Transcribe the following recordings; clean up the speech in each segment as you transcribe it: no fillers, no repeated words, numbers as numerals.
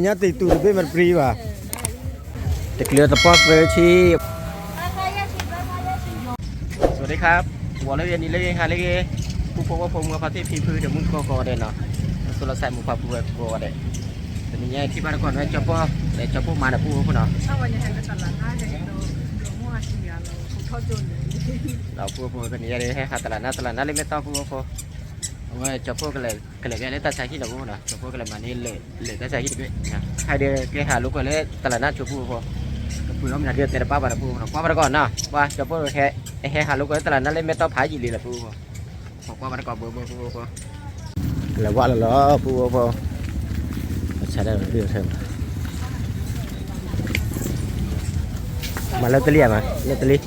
nhá thì tụi bên mặt free màจะเกลือสปอร์ตเวอร์ชีสวัสดีครับหัวเรียนนี่เลยค่ะเลยผู้พบว่าผมกับพระเทพพีพื้นเดี๋ยวมึงกอเด่นเนาะสุรศักดิ์มุขภาพผู้กอเด่นแต่นี่ไงที่บ้านก่อนไว้จับพวกแต่จับพวกมาแต่ผู้คนเนาะถ้าวันนี้ให้กระตันละน่าจะโดนมั่วเสียเราเขาจนเราผู้คนนี้เลยให้ขาดตลาดนั่นเลยไม่ต้องผู้ว่าจับพวกกันเลยเลยตัดสายที่เราพูดนะจับพวกกันเลยมานี่เลยตัดสายที่ด้วยนะให้เดี๋ยวแกหาลูกกันเลยตลาดนัดจับพวกพูดแล้วมันเดือดแต่ป้าบ้านพูดป้าบ้านก่อนนะว่าจับพวกแค่หาลูกกันตลาดนัดเลยไม่ต้องพายจีรีละพูดป้าบ้านก่อนเบอร์พูดแล้วว่าแล้วพูดใช้ได้เรื่องเท่ามาแล้วตะเลียมาแล้วตะลี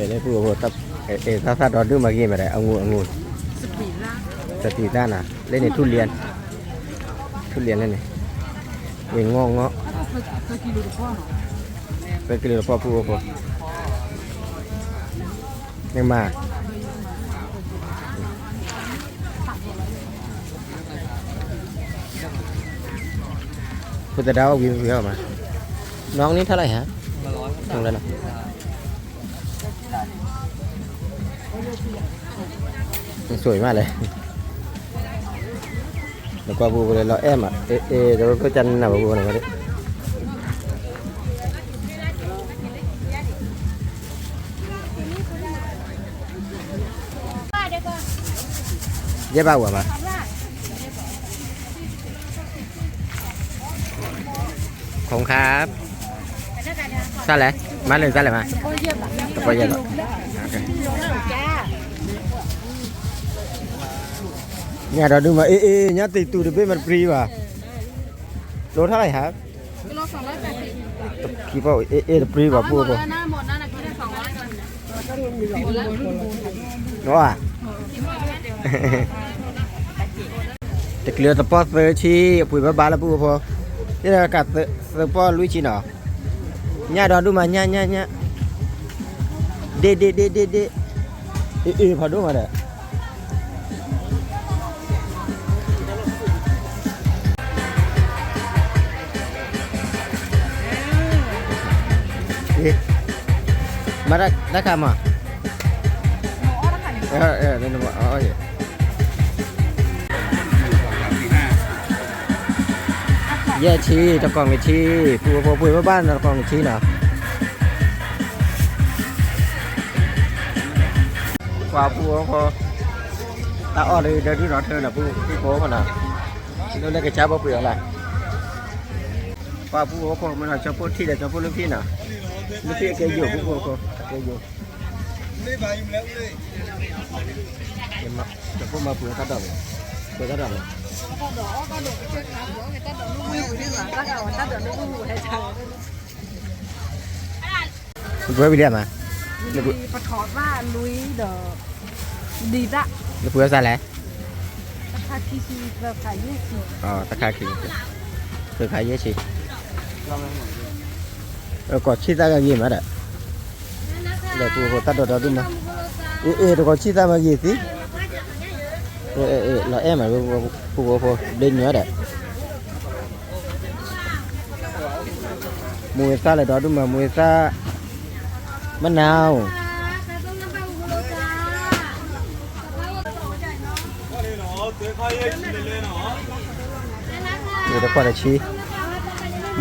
เลยพูดว่าถ้าดอดื้อมากินอะไรเอางูสปีดด้านน่ะเล่นในทุเรียนเล่นนี่เองงอเป็นกิโลละพ่อพูดว่ายังมาคุณจะดาววิวมาน้องนี่เท่าไหร่ฮะตรงนั้นนะสวยมากเลยแล้วก็บูเลยเราแอมอ่ะเดี๋ยวก็จันหน้าบูหน่อยก็ได้เย้บ้าหัวมาของครับซาเลยมาเลยซาเลยมาตะโกนเยอะเนี่ยเราดูมาเนี่ยติดตูดเป็นมันฟรีว่ะโลเท่าไหร่ครับกิโล280กี่เป้าฟรีว่ะพูดป่ะหน้าหมดหน้ากิโล200กันว้าจะเกลือสปอร์ตเวอร์ชีปุ๋ยบ้าแล้วพูดป่ะนี่เรากัดสปอร์ตลุยชีเนาะเนี่ยเราดูมาเนี่ยเดพอดูมาเด้มาได้คำอ่ะเป็นหมอแย่ชีตะกองไปชีปุ๋ยบ้านตะกองไปชีเนาะว่าพอตาอ้อเลยเดินที่รถเธอน่ะพี่โป้มันน่ะเราได้กระชับว่าเปลือกอะไรว่าพอมันชอบพูดที่เด็ดชอบพูดเรื่องพี่น่ะเรื่องพี่แกอยู่พวกแกอยู่นี่บาอยู่แล้วเลยเห็นมั้ยจะพูดมาเปลือกกระดองเปลือกกระดองคุณเพื่อนไปเรียนมาประทอดว่าลุยเดอดีละแล้วเพื่อนอะไรตะคาคีชีแบบขายเยอะชีตะคาคีคือขายเยอะชีก็ชีตากันยี่มาเด้อเดี๋ยวกูตัดดอกดูมาเดี๋ยวก็ชีตามายี่สิเรามากูเดินเนื้อเด้อมูเอซ่าเลยดอกดูมามูเอซ่ามะนาวเดี๋ยวก่อนจะชี้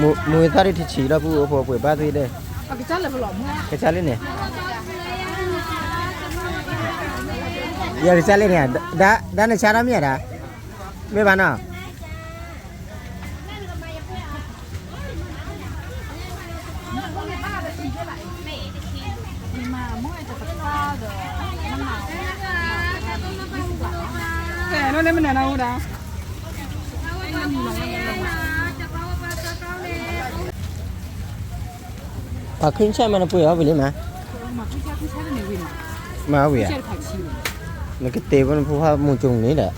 มูเอซ่าที่ชี้แล้วผู้ป่วยบ้าที่เด้อกิจการเลยหล่อมากกิจการเลยเนี่ยอย่ากิจการเลยเนี่ยด้านในชาดามีอะไรไม่บ้านะนั่นเลยมันไหนเราด่าปากขึ้นใช่ไหมนะปุ้ยเอาไปเลยมั้ยมาเอาไปอ่ะมันก็เตะมันพูดว่ามุงจงนี้แหละ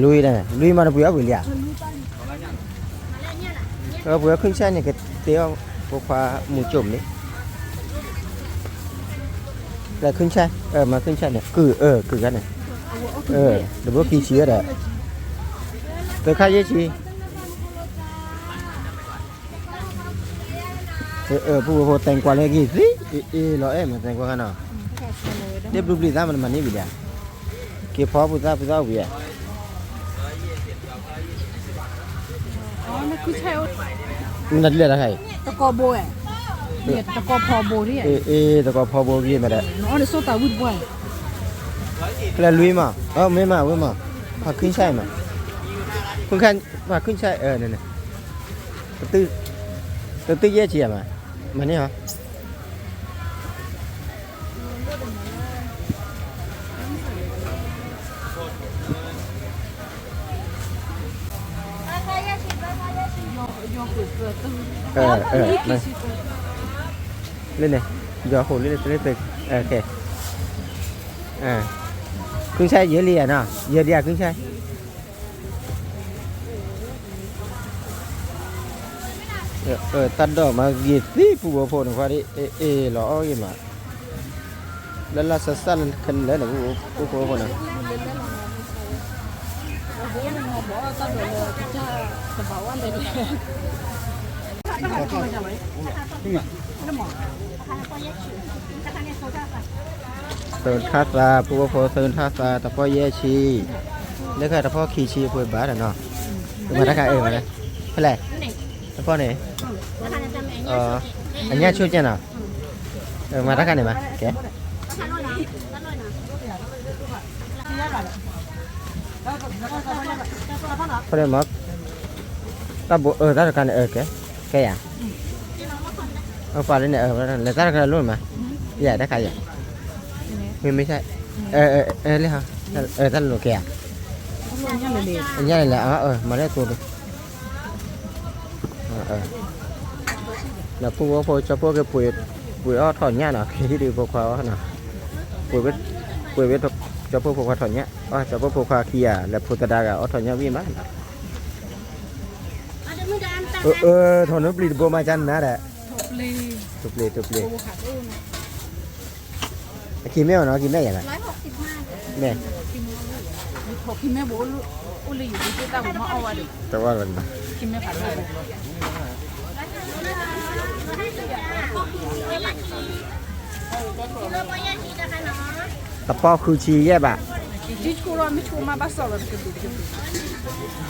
ลุยได้ลุยมาปุ้ยเอาไปเลยอ่ะปุ้ยขึ้นใช่เนี่ยก็เตะพูดว่ามุงจงนี้ lại khinh trai mà khinh trai này cử cái này để bữa khi chia đấy tôi khai với chị bố hồ thành qua lại gì lo em mà thành qua cái nào tiếp tục đi ra mà đi bây giờ kia phó bố ra bây giờ nó cứ theo nó đi là hay tao co bồ tao co phò bồ đi tao có phò bố gì mà đấy nó để số tao vứt bồ là lui mà mấy mà hoặc khinh trai mà khinh khan và khinh trai này này từ từ dễ chỉ mà nè hả này. Lên này giờ hồ lên từ ok khinh trai dễ liền à giờ đi khinh trai tan đỏ mà gì tí phụ bố phô nó qua đi lõ gì mà là sát sát khăn đấy là phụ bố phô này sơn thát ra phụ bố phô sơn thát ra tập phô ye chi lấy cái tập phô khí chi phụ bá là nó mà đã cái mà đây phải lại tập phô này anh nhá chưa chưa nào mà đã cái này mà kẻ có đây mất ta bộ ta được cái này cái à qua đây này là ta được cái luôn mà dạ đã cái gì mình mới sai lấy hả ta luôn kìa anh nhá này là mà đây tôi là phụ bố cho bố cái bụi ó thỏi nhá nào khi đi bố khoa nào bụi biết cho bố khoa thỏi nhá cho bố khoa kia là phụ ta đa ó thỏi nhá vì mà thỏi nó bị bố mai chân nè đấy chụp lì kim mèo nó kim mèo vậy này nè kim mèo bố uliอยู่ที่ตาผมเอาไว้ดิ แต่ว่ามัน kim mèo phải rồi tập po khử chi vậy bà chỉ chú lo mới chú mà bắt sầu rồi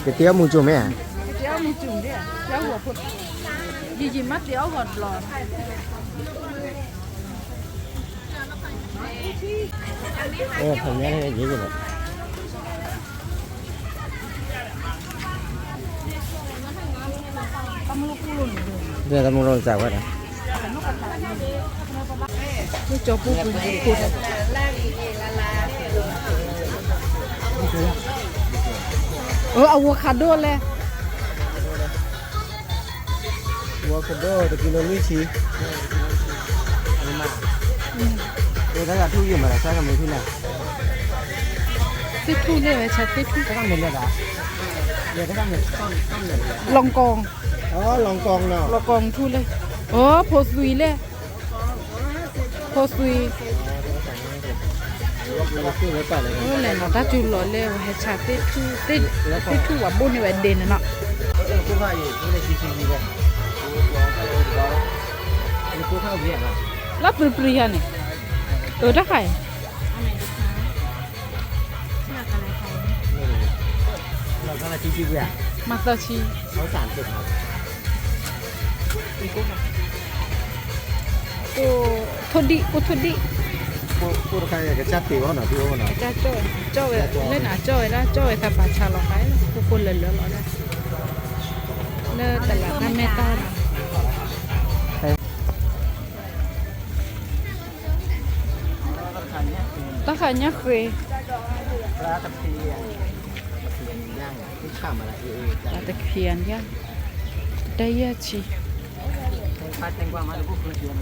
cái tiêu mua chùm ấy à cái téo mình chùm đấy téoหัวphụt gì mắt téo gọt lò thằng nhá này gì vậy giờ tao mua rồi sao vậy tôi cho bố phụt avocado le avocado được kilo lý chi đây là thu gì mà là sao cái thu này tiếp thuเลยใช่tiếp thu cái mình là đã giờ cái mình lòng cong lòng con nào lòng cong thuเลยโพสุยเลยโพสุยเลยnó đã chịu lỗiเลยhay chả tiếp thu và bún này đền nó cô phải gì cái này gì vậy cô phải gì à lắp bự này đó phải là cái là chi vậy mặt tao chi nó sản xuất cô thôi đi cô được cái chát tiêu nó tiêu nó cha cho lên à cho ta bà cha lo cái cô lần nữa lo đây nèแต่ละท่านแม่ต้าตะขายเนี่ยคือปลาตะเพียนย่างที่ข้ามอะไรปลาตะเพียนย่างได้ยาชีปลาแตงกวามาดูพวกเพียน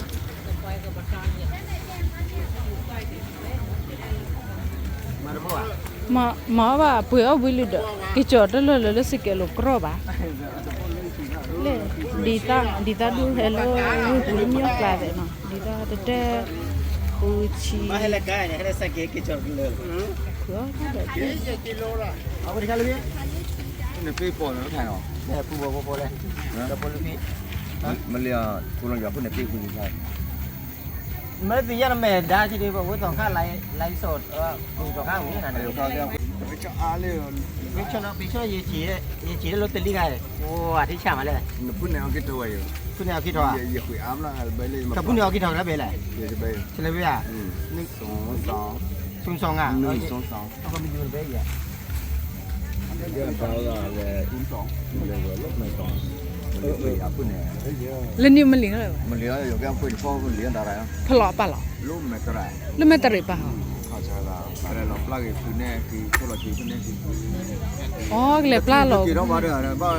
มาว่าเผื่อวิลิดกิจอดเลยสิเกลกรอบะเลยดีตาดูเฮลโลรูปมีโอกาสเนาะดีตาแต่ ปูชี มาให้ละกายเนี่ยให้ได้สักกี่จอดเลย เพื่อถ้าเด็ก เอาไปดิครับลูกพี่ นี่ปีปอนแล้วแทนหรอ เนี่ยปูโบเลยจะปูลูกพี่ มันเรียกคุณลองอย่าพูดในปีคุณใช่ ไม่ปียาแม่ได้ที่ดีบอกว่าต้องค่าไล่สดปูต้องค่าอย่างนี้นะ เดี๋ยวเขาเรียกไปจะอาเลย ปีช่วยยีจีรถเตลี่ไงโอ้อาทิตย์ฉ่ำมาเลย นี่พูดในอังกฤษตัวอยู่ คุณเนี่ยคิดว่า อย่าคุยอ้ามละไปเลย กับคุณเนี่ยคิดว่าแล้วเป็นไร เดี๋ยวจะไป ใช่ไหมพี่อ่ะ 1 2 2อ่ะ 1 2 2 เขาก็มีอยู่ในเบี้ย เดี๋ยวเขาก็เลย2เลยลบไม่2อย่าพูดเนี่ย แล้วนี่มันเหลืองอะไรวะ มันเหลืออยู่แค่คุยพ่อมันเหลืออะไรอ่ะ พลอปะหรอ รูปไม่ตัวไหน แล้วไม่ตริปะ เขาใช้ละอะไรเราปลากี่คือแน่คือตัวเราคือแน่คือ อ๋อเลยปลาหรอ กี่รอบมาเด้อนะบ้า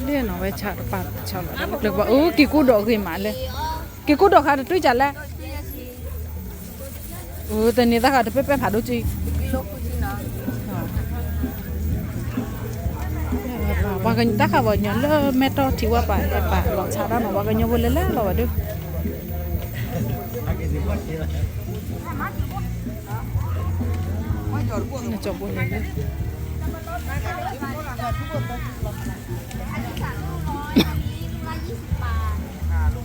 เรียนเอาไว้ชาปลาชาวละเลยว่ากี่กูดอกสิมาเลยกี่กูดอกค่ะตุ้ยจัดแล้วแต่นี่ตาค่ะจะไปผ่าดูจีว่ากันตาค่ะว่าย้อนเลยแม่ต่อที่ว่าไปหลอกชาด้านว่ากันย้อนวนเลยแล้วว่าดูนี่จบบนเลย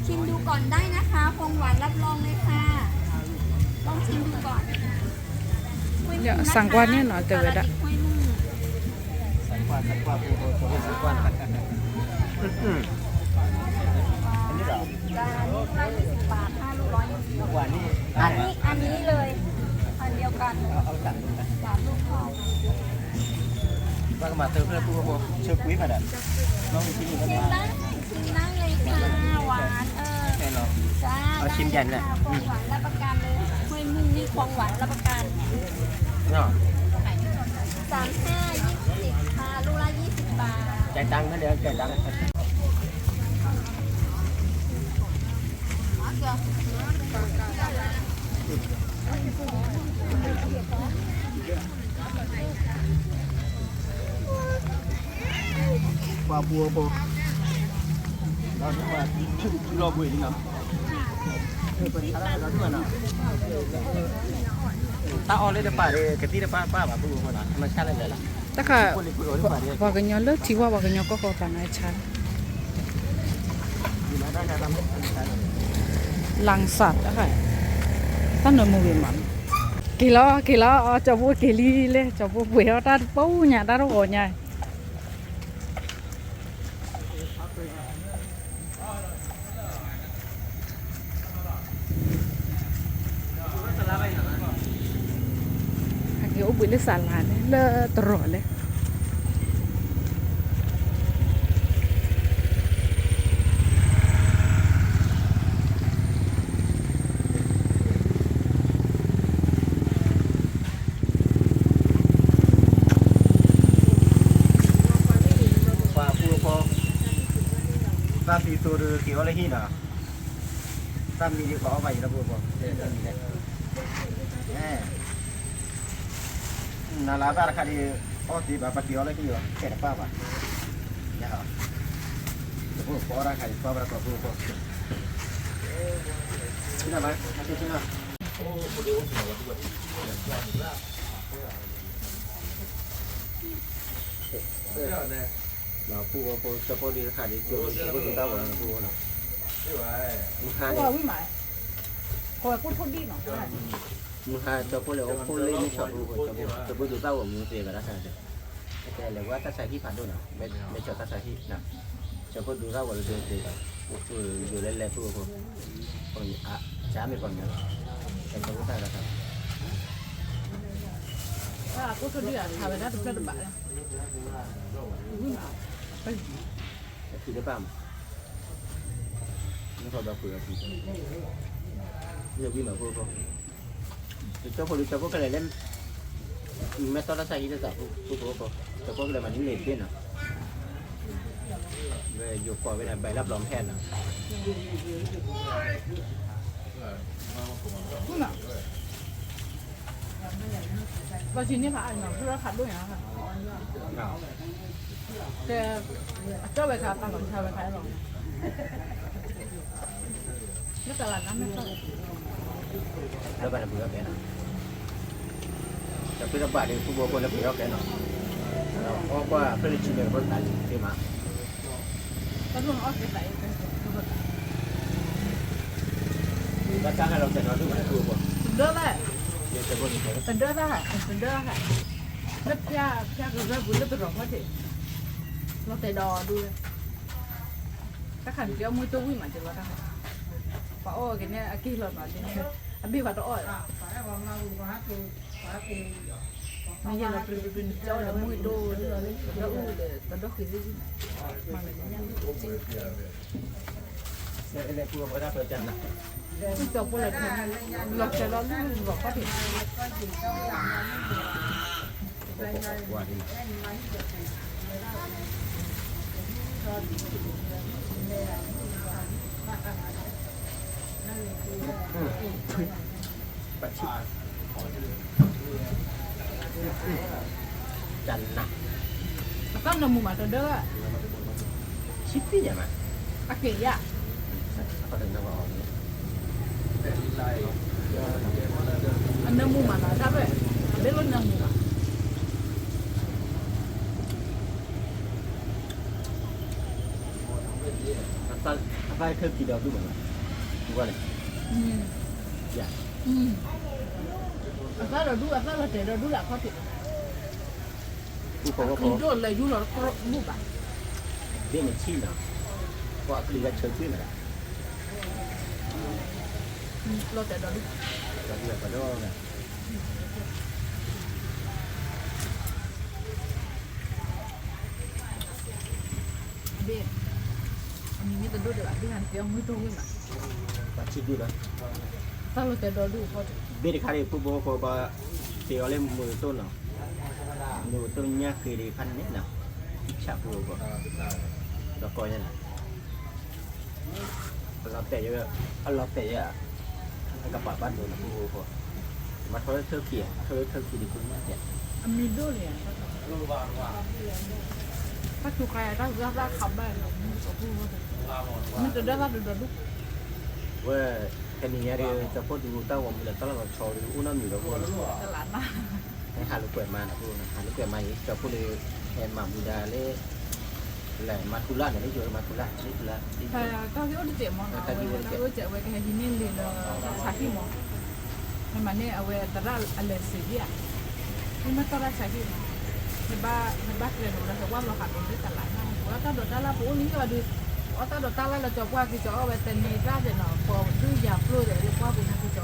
ชิมดูก่อนได้นะคะคงหวานรับรองเลยค่ะ ลองชิมดูก่อน เดี๋ยวสั่งกว่านี่หน่อยแต่เวลา สักกว่าปูสักกว่าอันนี้เหรอ จานลูกละ20 บาท5ลูก120 กว่านี่ อันนี้เลยอันเดียวกัน เอาสั่งดูนะ 3ลูกพอ ว่าก็มาเติมเพื่อนปูเชื่อคุยมาดันน้องมีที่นี่ก็ ชิม มา ได้ชิมได้เลยค่ะหวานแค่เนาะ จ้า เอาชิมยันเลย ของหวานรับประกันเลยห้วยมุ่งนี่ของหวานรับประกัน เนาะ 35 20ค่ะลูกละ20 บาท จ่ายตังค์ก็เดี๋ยวจ่ายตังค์ปลาบัวปูเราที่ว่าที่เราบุยนี่เนาะเป็นอะไรเราที่ว่าเนาะตาออนเลยเดี๋ยวป่าเลยกะทิเดี๋ยวป้าแบบปูคนละมันชาเลยล่ะ ตาค่ะ คนเลยปูโอ้ที่ป่าเลย ว่ากันย้อนเลิกที่ว่ากันย้อนก็ขอต่างไอ้ชั้น อยู่มาได้จะทำให้ชาเลย ลังสัตว์อะค่ะตั้งหน่วยมือมันกี่ล้อจะพูดกี่ลี่เลยจะพูดเวลตาปูเนี่ยตาโรเนี่ย Kiểu bị nó xả làn đấy, lơ trỏ đấy. Qua pua ta thì tôi được kiểu lấy hi nào taมีดีกว่าเอาไปแล้วพวกน่ารักอะไรคดีอ๋อที่แบบปฏิวัติอะไรที่อยู่แค่ป้าป่ะเนี่ยเหรอพวกพอรักใครพอรักตัวพวกที่ไหนมาที่ที่ไหนเราพูดจะพูดดีขนาดนี้จุดพูดถึงดาวเราพูดนะมึงหา Qua quý mày. Qua cút không đi nó. มึงหาจะพูดเลยพูดเลยไม่ชอบพูดจะพูดถึงดาวมึงเสียกันแล้วใช่ไหมแต่เลยว่าถ้าใช้ที่ผ่านด้วยนะไม่ชอบถ้าใช้ที่นะจะพูดดูดาวเราเจอเจออยู่เล่นๆพูดอ่ะช้าไม่ก่อนนะแต่จะพูดได้แล้วครับ Cút không đi à, thả về đó được được bạn. คือได้ป่ะไม่พอแบบเผื่อพี่เดี๋ยวพี่มาพูดเขาเจ้าคนรู้เจ้าพวกอะไรเล่นไม่ต้องรักษาที่จะจับพวกเขาเจ้าพวกอะไรมันนี่เล่นเป็นอ่ะเลยอยู่ก่อนไปทำใบรับรองแพทย์นะ Và chỉ như phải nó rất khát luôn hả? Cái cho về khát tăng còn sao về khát rồi. Rất là lạnh lắm đấy. แล้วไปทำบุญแกนะแต่เป็นบาทเองผู้บริโภคแล้วไปแกนะเพราะว่าเพื่อนชิมเนี่ยก็ตัดใช่ไหม ก็รวมออกไปไหนกัน ก็จ้างให้เราแต่นอนทุกวันทุกวัน เด้อแหละ เดี๋ยวจะบ่นอีก เป็นเด้อละเป็นเด้อละแล้วพี่ก็เริ่มบุญแล้วไปรองว่าเถอะเราแต่ดอดูเลยถ้าขันเดียวมือตัววิ่งมาจะว่าได้ป้าอ้อกันเนี่ยอากี้หลอดมาทีนี้อันบี้ว่าตัวอ้อยไม่ใช่เราเป็นเจ้าเรามือดูเราอู้เลยตอนนั้นคือที่ไหนมาเลยยังจริง เนี่ยผู้บริโภคได้เปิดจันนะ ที่จบเลยเราจะเราลูกบอกว่าถึง ว่าที่ ปัจฉิจันนะ แล้วก็นำมูมาตัวเด้อ ชิปปี้ใช่ไหม อาเกีย เขาถึงจะบอก อันนำมูมาได้ด้วยเด็กรุ่นนำมูมา apa ke tidak dulu mana bukan ya ถ้าเราดูถ้าเราเจอเราดูหลักเขาติด ผู้คนก็ คือโดนเลยยูเราก็รูปอ่ะ เรียนชีพนะว่าคือการเชิญชื่อนะ เราแต่เราดู เราเรียกว่าด้วยนะ เบ็ดอันนี้มีแต่ดูเดี๋ยวที่งานเตรียมมือตรงนี้มา ปัจฉิดูนะ ถ้าเราแต่เราดูเขา เบี้ยคาร์ดผู้บริโภคก็เสียเล่มมือต้นเนาะมือต้นเนี่ยคือดีพันนิดเนาะฉาบผู้บริโภคเราก็ยังไงเราแต่เยอะเราแต่เยอะกระเป๋าบ้านโดนผู้บริโภคมาเธอเกี่ยเธอกี่ดีคุณเนี่ย อันนี้ดูเลยถ้าถูกใครถ้าเราขับได้เราไม่ต้องพูดว่ามันจะได้ว่าเราดู ว่าแค่นี้เนี่ยจะพูดดูแต่ว่ามันต้องเราโชว์ดูน้ำอยู่แล้วพูด ตลาดมา ให้หาลูกเปิดมานะพูดนะหาลูกเปิดมาอีกจะพูดเลยแอนมาบูดาเล่แหละมาทุล่าเนี่ยไม่เจอมาทุล่านี่ทุล่า ใช่ก็ที่ว่าจะเจ็บมั้งก็จะเว้กันที่นี่เลยเราชาที่มั้งมันเนี่ยเอาไว้ตลาดอะไรสิอ่ะนี่มันตลาดชาที่มั้งในบ้านเรียนรู้แล้วแต่ว่าเราหัดตรงนี้ตลาดนะว่าถ้าโดนตลาดปุ๊บนี้ก็ดูว่าถ้าโดนตลาดเราจะว่าคือจะเอาไว้แต่ในร้านเดี๋ยวเนาะพอดูยาปลุกเดี๋ยวว่าบุญคือจะ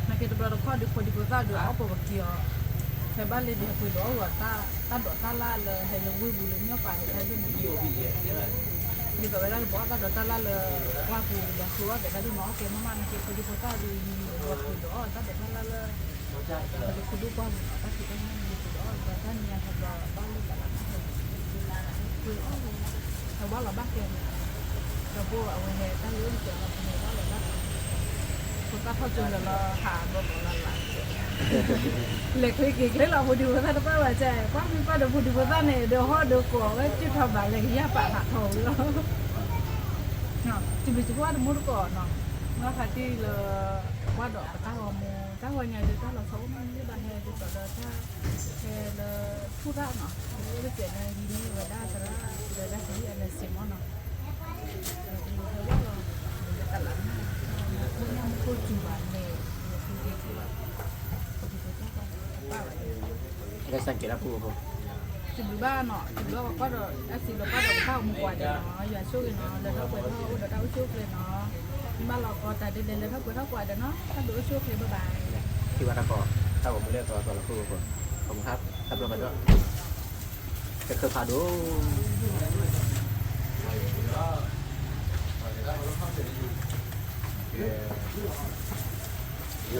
นักเก็ตบอลข้อดีคนดีกว่าดูเอาไปบักเกียวในบ้านเลยเดี๋ยวคุยด้วยว่าถ้าโดนตลาดเลยให้เราวิ่งบุญเนี่ยไปให้ดูมันอยู่ดีกว่าเวลาบอกถ้าโดนตลาดเลยว่าคือแบบคือว่าแต่ก็ดูน้องเก็บมามันเก็บคนดีกว่าดูว่าคุยด้วยถ้าโดนตลาดเลยแต่คุยด้วยว่าถ้าคือต้องมีคุยด้วยว่าถ้ามีอะไรเราบ้านเลยตลาดคือแต่ว่าเราบ้านเก็บเราพูดเอาไว้ให้ตั้งรุ่นเกิดเราเป็นว่าเราบ้านคนก็เข้าใจเราหาบ่บ่ละเล็กๆกี่ๆเราพูดดีว่าถ้าป้าว่าใจป้าพี่ป้าเดี๋ยวพูดดีว่าเนี่ยเดี๋ยวห่อเดี๋ยวกลัวว่าจะทำอะไรอย่างเงี้ยป่าหักเขาเนาะเนาะจะไปจะว่ามุดก่อนเนาะเมื่อค่ะที่เราว่าดอกตั้งหัวมูตั้งหัวใหญ่เลยตั้งเราเขาไม่ได้บันเทิงจะต่อเราถ้าแค่เราพูดได้เนาะเราเปลี่ยนในที่นี้เราได้แต่ละเราได้ที่อะไรเสียมั้งเนาะเราว่าเราตลาดนะพวกนี้มันพูดจริงว่าเนี่ยคือดีที่ว่าได้สังเกตแล้วผู้บริโภค จุดบ้านเนาะจุดบ้านก็เราสิเราก็เราเข้ามุกว่าเนาะอย่าช่วยเนาะเดี๋ยวเราไปเท่าเดี๋ยวเราช่วยเลยเนาะบ้านเราก็แต่เด่นๆเลยถ้าไปเท่ากว่าเดี๋ยวเนาะถ้าดูช่วยเลยบ๊ายบาย ที่วัดตะกอถ้าผมไม่เรียกตัวเราผู้บริโภคขอบคุณครับตับเราไปด้วยจะเคยพาดู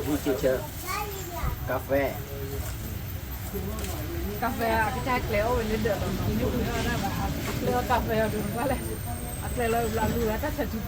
วิจิเชอร์กาแฟ cà phê cái chai kéo bên lên được thì nếu như là đưa cà phê được quá này à, là làm được là các sản phẩm